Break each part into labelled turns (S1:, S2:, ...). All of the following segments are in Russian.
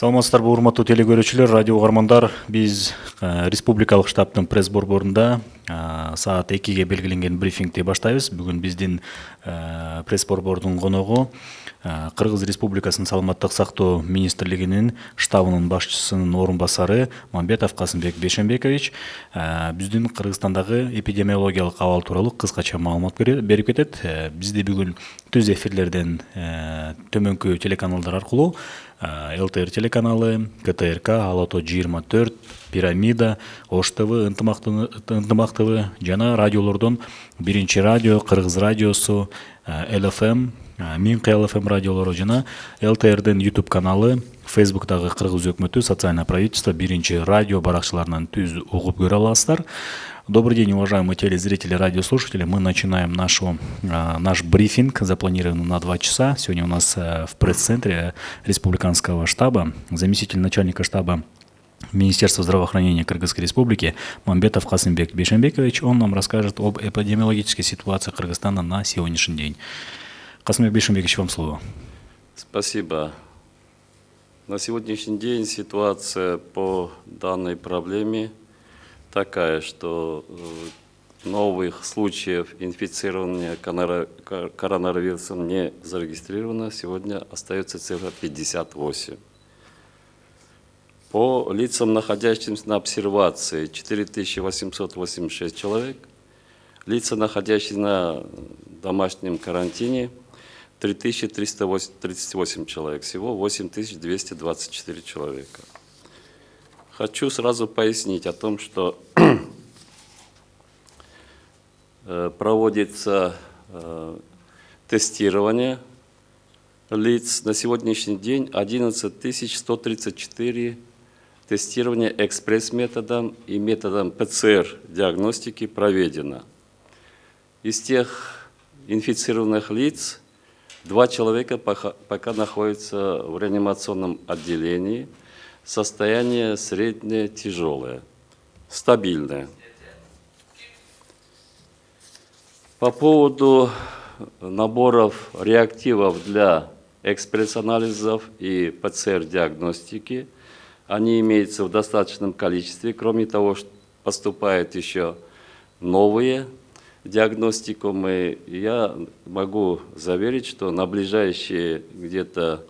S1: Саламатсыздарбы, урматтуу телекөрүүчүлөр, радио угармандар. Биз республикалык штабтын пресс борборунда саат 2-ге белгиленген брифингти баштайбыз. Бүгүн биздин пресс борбордун коногу Кыргыз Республикасынын саламаттык сактоо министрлигинин штабынын башчысынын орун басары Мамбетов Касымбек Бейшенбекович биздин Кыргызстандагы эпидемиологиялык абал тууралуу кыскача маалымат берип кетет. Бизди бүгүн түз эфирлерден төмөнкү телеканалдар аркылуу ЛТР телеканалы, КТРК, Алато 24, Пирамида, Ош ТВ, Ынтымак ТВ жана радиолордон Биринчи радио, Кыргыз радиосу, ЛФМ, Минкы ЛФМ радиолору жана ЛТРдин YouTube каналы, Фейсбуктагы Кыргыз өкмөтү, социальное правительство, Биринчи радио баракчаларынан түз угуп көрө аласыздар. Добрый день, уважаемые телезрители, радиослушатели. Мы начинаем наш брифинг, запланированный на 2 часа. Сегодня у нас в пресс-центре республиканского штаба заместитель начальника штаба Министерства здравоохранения Кыргызской Республики Мамбетов Касымбек Бейшенбекович. Он нам расскажет об эпидемиологической ситуации Кыргызстана на сегодняшний день. Касымбек Бейшенбекович, вам слово.
S2: Спасибо. На сегодняшний день ситуация по данной проблеме такая, что новых случаев инфицирования коронавирусом не зарегистрировано. Сегодня остается цифра 58. По лицам, находящимся на обсервации, 4886 человек. Лица, находящиеся на домашнем карантине, 3338 человек. Всего 8224 человека. Хочу сразу пояснить о том, что проводится тестирование лиц. На сегодняшний день 11134 тестирования экспресс-методом и методом ПЦР-диагностики проведено. Из тех инфицированных лиц 2 человека пока находятся в реанимационном отделении. Состояние среднее, тяжелое, стабильное. По поводу наборов реактивов для экспресс-анализов и ПЦР-диагностики, они имеются в достаточном количестве. Кроме того, поступают еще новые диагностикумы. Я могу заверить, что на ближайшие где-то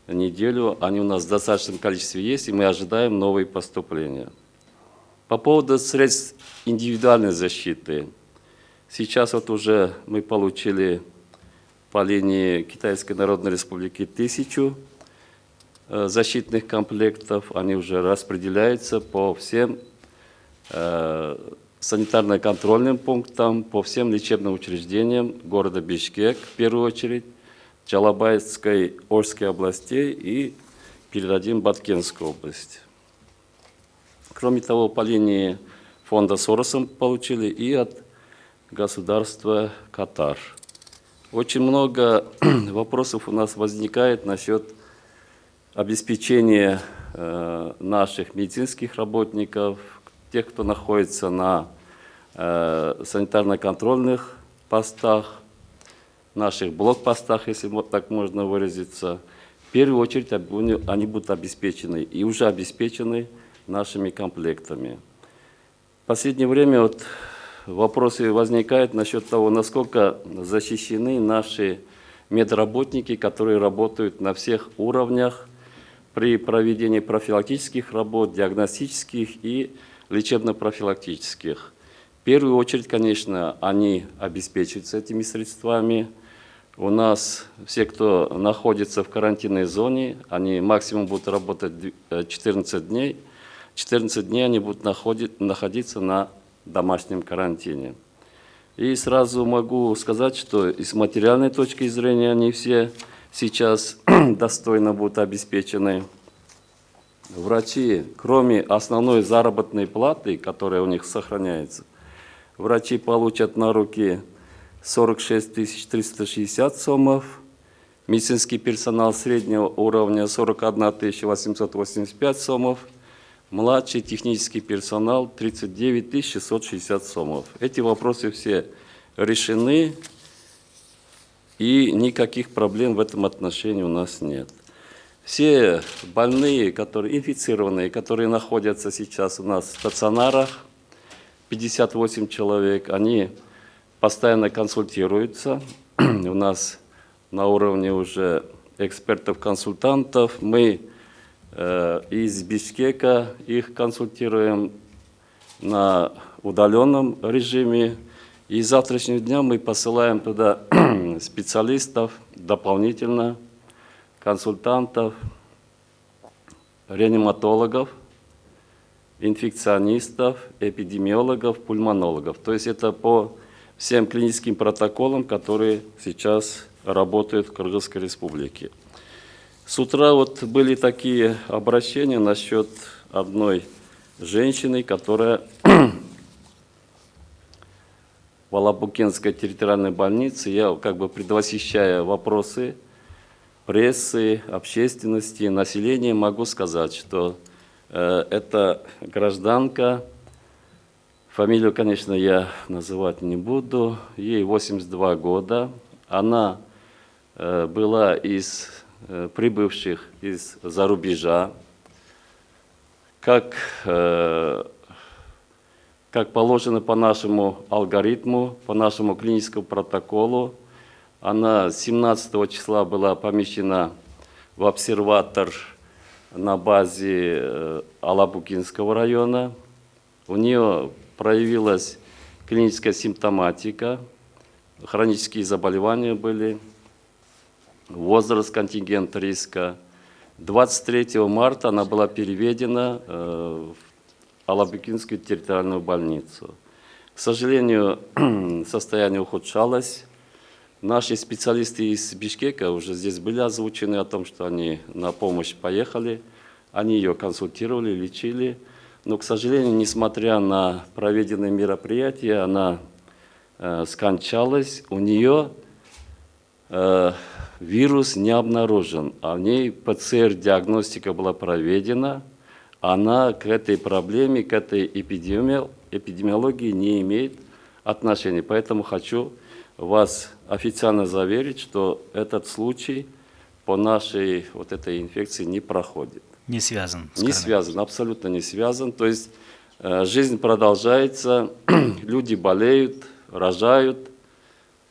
S2: неделю они у нас в достаточном количестве есть, и мы ожидаем новые поступления. По поводу средств индивидуальной защиты. Сейчас вот уже мы получили по линии Китайской Народной Республики 1000 защитных комплектов. Они уже распределяются по всем санитарно-контрольным пунктам, по всем лечебным учреждениям города Бишкек в первую очередь, Чалабайской, Ошской областей и передадим Баткенскую область. Кроме того, по линии фонда Сороса получили и от государства Катар. Очень много вопросов у нас возникает насчет обеспечения наших медицинских работников, тех, кто находится на санитарно-контрольных постах, наших блокпостах, если так можно выразиться. В первую очередь они будут обеспечены и уже обеспечены нашими комплектами. В последнее время вот вопросы возникают насчет того, насколько защищены наши медработники, которые работают на всех уровнях при проведении профилактических работ, диагностических и лечебно-профилактических. В первую очередь, конечно, они обеспечиваются этими средствами. У нас все, кто находится в карантинной зоне, они максимум будут работать 14 дней. 14 дней они будут находиться на домашнем карантине. И сразу могу сказать, что и с материальной точки зрения они все сейчас достойно будут обеспечены. Врачи, кроме основной заработной платы, которая у них сохраняется, врачи получат на руки 46 360 сомов, медицинский персонал среднего уровня 41 885 сомов, младший технический персонал 39 660 сомов. Эти вопросы все решены, и никаких проблем в этом отношении у нас нет. Все больные, которые инфицированные, которые находятся сейчас у нас в стационарах, 58 человек, они постоянно консультируются. У нас на уровне уже экспертов-консультантов. Мы из Бишкека их консультируем на удаленном режиме. И с завтрашнего дня мы посылаем туда специалистов дополнительно, консультантов, реаниматологов, инфекционистов, эпидемиологов, пульмонологов. То есть это по всем клиническим протоколам, которые сейчас работают в Кыргызской республике. С утра вот были такие обращения насчет одной женщины, которая в Алабукенской территориальной больнице, я как бы предвосхищая вопросы прессы, общественности, населения, могу сказать, что эта гражданка, фамилию, конечно, я называть не буду, ей 82 года, она была из прибывших из-за рубежа, как положено по нашему алгоритму, по нашему клиническому протоколу. Она 17 числа была помещена в обсерватор на базе Алабукинского района. У нее проявилась клиническая симптоматика, хронические заболевания были, возраст, контингент риска. 23 марта она была переведена в Алабукинскую территориальную больницу. К сожалению, состояние ухудшалось. Наши специалисты из Бишкека уже здесь были озвучены о том, что они на помощь поехали. Они ее консультировали, лечили. Но, к сожалению, несмотря на проведенные мероприятия, она скончалась. У нее вирус не обнаружен. У ней ПЦР-диагностика была проведена. Она к этой проблеме, к этой эпидемиологии не имеет отношения. Поэтому хочу вас официально заверить, что этот случай по нашей вот этой инфекции не проходит.
S1: Не связан.
S2: Не связан, абсолютно не связан. То есть жизнь продолжается, люди болеют, рожают,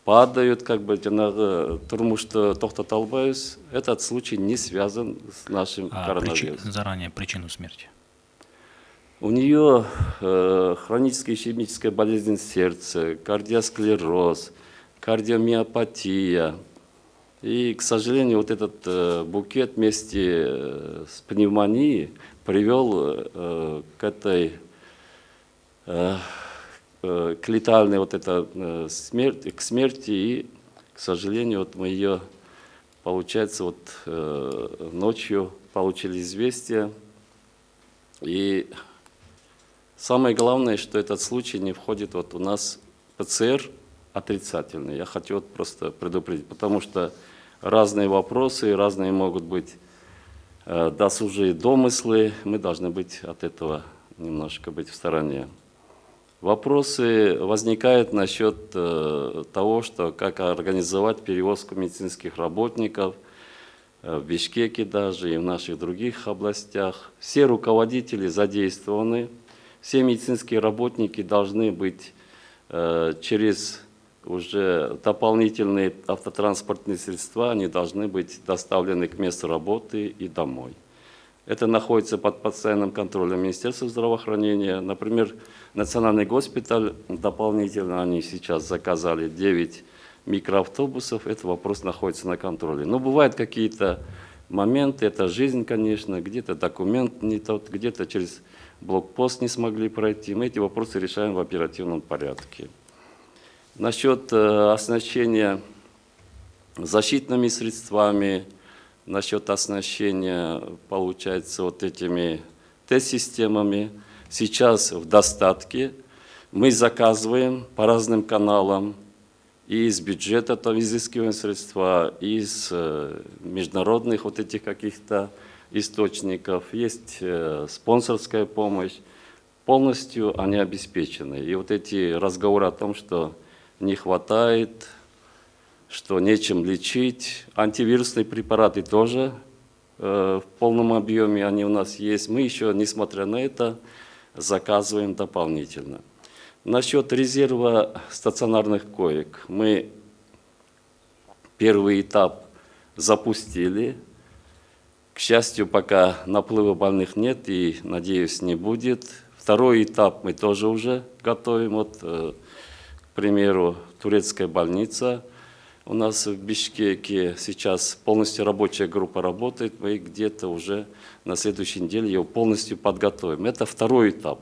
S2: падают, как бы, потому что тоқтаталбайбыз. Этот случай не связан с нашим коронавирусом.
S1: Заранее причину смерти?
S2: У нее хроническая ишемическая болезнь сердца, кардиосклероз, кардиомиопатия. И, к сожалению, вот этот букет вместе с пневмонией привел к этой к летальной вот это смерти, к смерти, и, к сожалению, вот мы ее, получается, вот ночью получили известие. И самое главное, что этот случай не входит вот у нас ПЦР отрицательный. Я хочу вот просто предупредить, потому что разные вопросы, разные могут быть досужие домыслы, мы должны быть от этого немножко быть в стороне. Вопросы возникают насчет того, что как организовать перевозку медицинских работников в Бишкеке даже и в наших других областях. Все руководители задействованы, все медицинские работники должны быть через уже дополнительные автотранспортные средства, они должны быть доставлены к месту работы и домой. Это находится под постоянным контролем Министерства здравоохранения. Например, Национальный госпиталь дополнительно, они сейчас заказали 9 микроавтобусов, этот вопрос находится на контроле. Но бывают какие-то моменты, это жизнь, конечно, где-то документ не тот, где-то через блокпост не смогли пройти. Мы эти вопросы решаем в оперативном порядке. Насчет оснащения защитными средствами, насчет оснащения, получается, вот этими тест-системами, сейчас в достатке. Мы заказываем по разным каналам, и из бюджета там изыскиваем средства, и из международных вот этих каких-то источников. Есть спонсорская помощь. Полностью они обеспечены. И вот эти разговоры о том, что не хватает, что нечем лечить. Антивирусные препараты тоже в полном объеме они у нас есть. Мы еще, несмотря на это, заказываем дополнительно. Насчет резерва стационарных коек. Мы первый этап запустили. К счастью, пока наплыва больных нет и, надеюсь, не будет. Второй этап мы тоже уже готовим. Вот, к примеру, турецкая больница. У нас в Бишкеке сейчас полностью рабочая группа работает. Мы где-то уже на следующей неделе ее полностью подготовим. Это второй этап,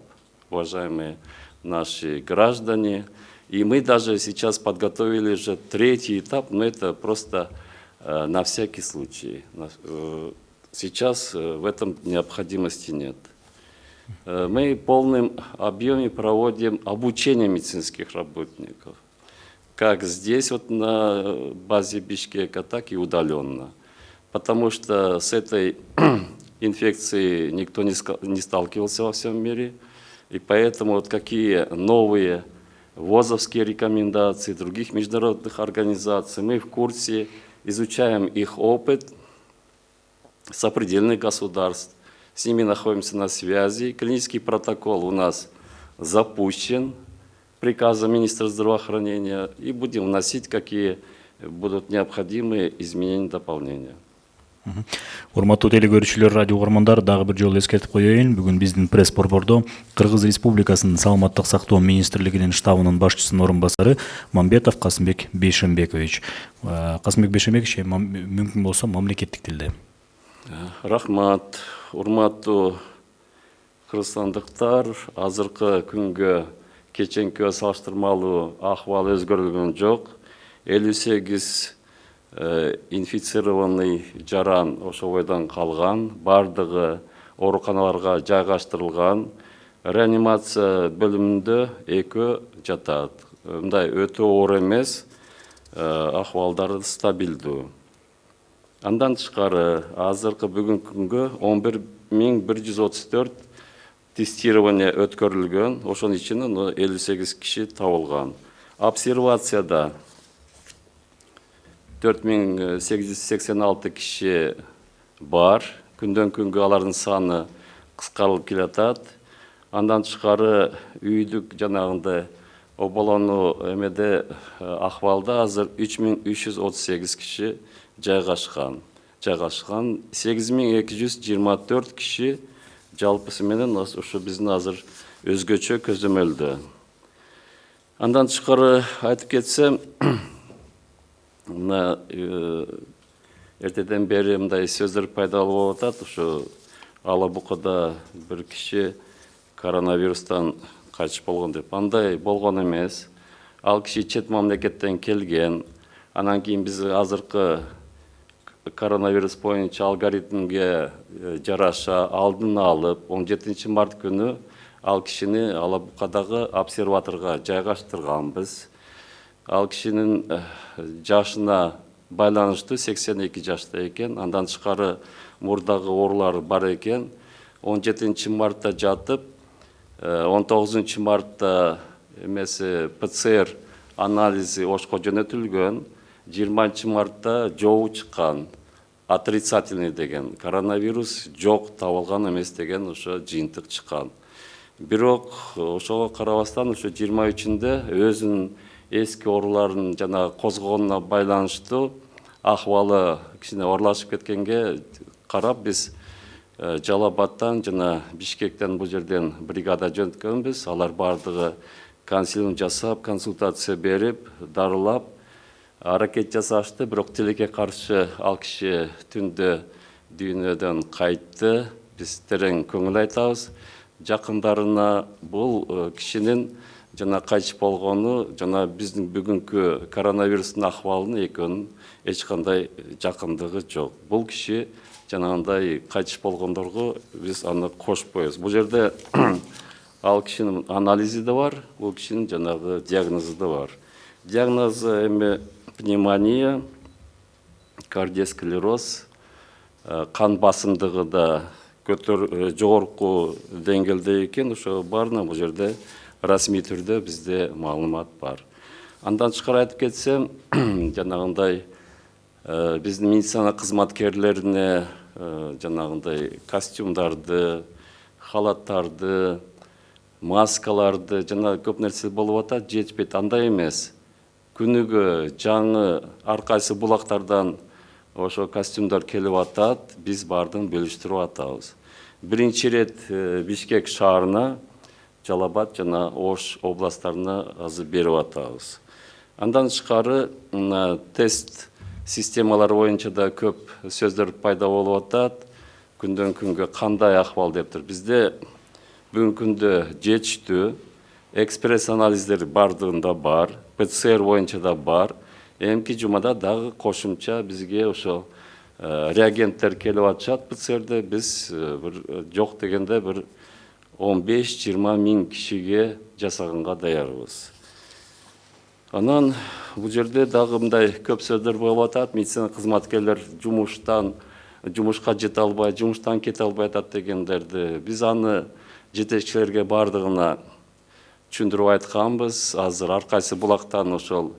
S2: уважаемые наши граждане. И мы даже сейчас подготовили уже третий этап, но это просто на всякий случай. Сейчас в этом необходимости нет. Мы в полном объеме проводим обучение медицинских работников. Как здесь вот на базе Бишкека, так и удаленно. Потому что с этой инфекцией никто не сталкивался во всем мире. И поэтому вот какие новые ВОЗовские рекомендации других международных организаций, мы в курсе, изучаем их опыт сопредельных государств, с ними находимся на связи. Клинический протокол у нас запущен приказом министра здравоохранения и будем вносить, какие будут необходимые изменения, дополнения.
S1: Урматтуу телекөрүүчүлөр, радио угармандар, дагы бир жолу эскертип коеюн. Бүгүн биздин пресс борбордо Кыргыз Республикасынын саламаттык сактоо министрлигинин штабынын башчысынын орун басары Мамбетов Касымбек Бейшембекович. Касымбек Бейшембекович, мүмкүн болсо мамлекеттик тилде.
S2: Рахмат, урматтуу кыргызстандыктар, азыркы күнгө кеченкиге салыштырмалуу ахвал өзгөрүлгөн жок. 58 инфицированный жаран ошо бойдон калган, бардыгы ооруканаларга жайгаштырылган, реанимация бөлүмүндө 2 жатат. Мындай өтө оор эмес, ахвалдары стабилдүү. Андан тышкары азыркы бүгүнкү күнгө 11134 тестирование өткөрүлгөн, ошонун ичинен 58 киши табылган. Обсервацияда 4886 киши бар. Күндөн күнгө алардын саны кыскарылып келатат. Андан тышкары үйдүк жанагындай оболонуу эмеде акыбалда азыр 3338 киши жайгашкан. 8224 киши жалпысы менен ошо биздин азыр өзгөчө көзөмөлдө. Андан тышкары айтып кетсем, мына эртеден бери мындай сөздөр пайда болуп атат. Ошо Алабукада бир киши коронавирустан кайтыш болгон деп. Андай болгон эмес. Ал киши чет мамлекеттен келген. Анан кийин биз азыркы коронавирус боюнча алгоритмге жараша алдын алып, 17 март күнү ал кишини Алабукадагы обсерваторго жайгаштырганбыз. Ал кишинин жашына байланыштуу 82 жашта экен. Андан тышкары мурдагы оорулар бар экен. 17 мартта жатып, 19 мартта эмеси ПЦР анализи Ошко жөнөтүлгөн. 20 мартта жообу чыккан, отрицательный деген, коронавирус жок, табылган эмес деген ошо жыйынтык чыккан. Бирок ошого карабастан ошо 23-нде өзүнүн эски ооруларын жана козгогонуна байланыштуу акыбалы кичине оорлашып кеткенге карап биз Жалабаттан жана Бишкектен бул жерден бригада жөнөткөнбүз. Алар бардыгы консилиум жасап, консультация берип, дарылап, аракет жасашты. Бирок тилекке каршы ал киши түндө дүйнөдөн кайтты. Биз терең көңүл айтабыз. Жакындарына бул кишинин жана кайтыш болгону жана биздин бүгүнкү коронавирустун акыбалынын экөөнүн эч кандай жакындыгы жок. Бул киши жанагындай кайтыш болгондорго биз аны кошпойбуз. Бул жерде ал кишинин анализи да бар, бул кишинин жанагы диагнозу да бар. Диагнозу эми пневмония, кардиосклероз, кан басымдыгы да жогорку деңгээлде экен. Ошо баарына бул жерде расмий түрдө бизде маалымат бар. Андан тышкары айтып кетсем, жанагындай биздин медицина кызматкерлерине жанагындай костюмдарды, халаттарды, маскаларды, жана көп нерсе болуп атат, жетпейт. Андай эмес. Күнүгө жаңы ар кайсы булактардан ошо костюмдар келип атат, биз баардыгын бөлүштүрүп атабыз. Биринчи рет Бишкек шаарына, Жалал-Абад жана Ош областтарына азыр берип атабыз. Андан тышкары тест системалары боюнча да көп сөздөр пайда болуп атат. Күндөн күнгө кандай акыбал дептир. Бизде бүгүнкү күндө жетиштүү экспресс анализдер бардыгында бар, ПЦР боюнча да бар. Эмки жумада дагы кошумча бизге ошо реагенттер келип атышат ПЦРде. Биз жок дегенде бир 15-20 миң кишиге жасаганга даярбыз. Анан бул жерде дагы мындай көп сөздөр болуп атат. Медицина кызматкерлер жумушка жете албай, жумуштан кете албай атат дегендерди. Биз аны жетекчилерге бардыгына түшүндүрүп айтканбыз. Азыр ар кайсы булактан ошол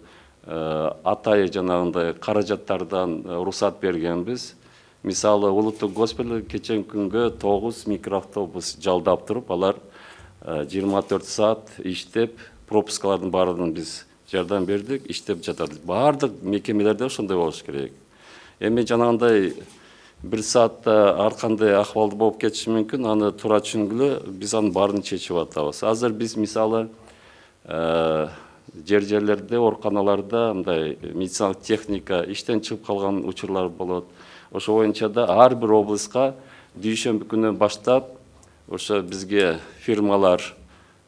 S2: атайы жанагындай каражаттардан уруксат бергенбиз. Мисалы, улуттук госпиталь кечен күнгө 9 микроавтобус жалдап туруп, алар 24 саат иштеп, пропускалардын баардыгын биз жардам бердик, иштеп жатат. Баардык мекемелерде ошондой болуш керек. Эми жанагындай бир саатта ар кандай акыбалды болуп кетиши мүмкүн, аны туура түшүнгүлө, биз анын баарын чечип атабыз. Азыр биз мисалы жерлерде, ооруканаларда мындай медициналык техника иштен чыгып калган учурлар болот. Ошо боюнча да ар бир облуска дүйшөмбү күнүнөн баштап ошо бизге фирмалар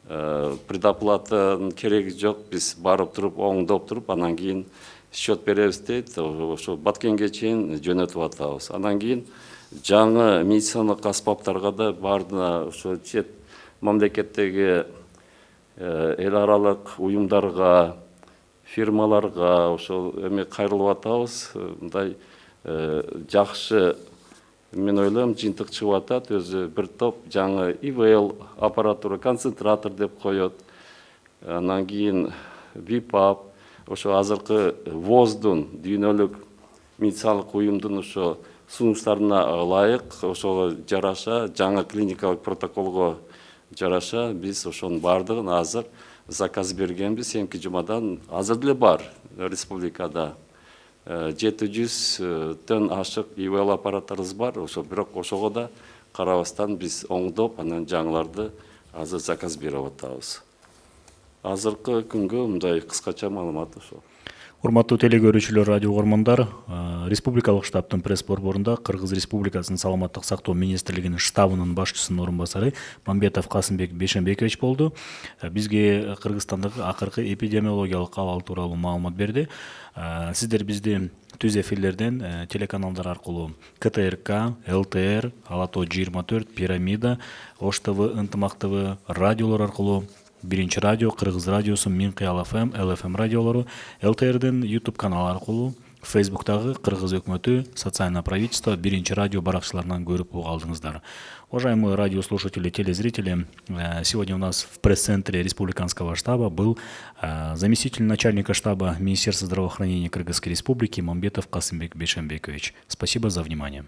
S2: предоплатанын кереги жок, биз барып туруп, оңдоп туруп, анан кийин счет беребиз дейт. Ошо Баткенге чейин жөнөтүп атабыз. Анан кийин жаңы медициналык аспаптарга да бардына ошо чет мамлекеттеги эл аралык уюмдарга, фирмаларга ошол эми кайрылып атабыз. Мындай жакшы, мен ойлойм, жыйынтык чыгып атат. Өзү бир топ жаңы ИВЛ аппаратура, концентратор деп коет. Анан кийин ВИПАП, ошо азыркы ВОЗдун, дүйнөлүк медициналык уюмдун ошо сунуштарына ылайык, ошого жараша, жаңы клиникалык протоколго жараша биз ошонун баардыгын азыр заказ бергенбиз. Эмки жумадан азыр деле бар республикада 700төн ашык ИВЛ аппараттарыбыз бар. Ошо бирок ошого да карабастан биз оңдоп, анан жаңыларды азыр заказ берип атабыз. Азыркы күнгө мындай кыскача маалымат ошол.
S1: Урматтуу телекөрүүчүлөр, радио угармандар, Республикалык штабтын пресс борборунда Кыргыз Республикасынын Саламаттык сактоо министрлигинин штабынын башчысынын орун басары Мамбетов Касымбек Бейшенбекович болду. Бизге Кыргызстандагы акыркы эпидемиологиялык абал тууралуу маалымат берди. Сиздер бизди түз эфирлерден телеканалдар аркылуу КТРК, ЛТР, Алато 24, Пирамида, Ош ТВ, Ынтымак ТВ, радиолор аркылуу Биринчи радио, Кыргыз радиосу, Мин Кыял ФМ, ЛФМ радиолору, ЛТРдин YouTube каналы аркылуу, Фейсбуктагы Кыргыз өкмөтү, социальное правительство, Биринчи радио баракчаларынан көрүп уга алдыңыздар. Уважаемые радиослушатели, телезрители, сегодня у нас в пресс-центре Республиканского штаба был заместитель начальника штаба Министерства здравоохранения Кыргызской Республики Мамбетов Касымбек Бейшенбекович. Спасибо за внимание.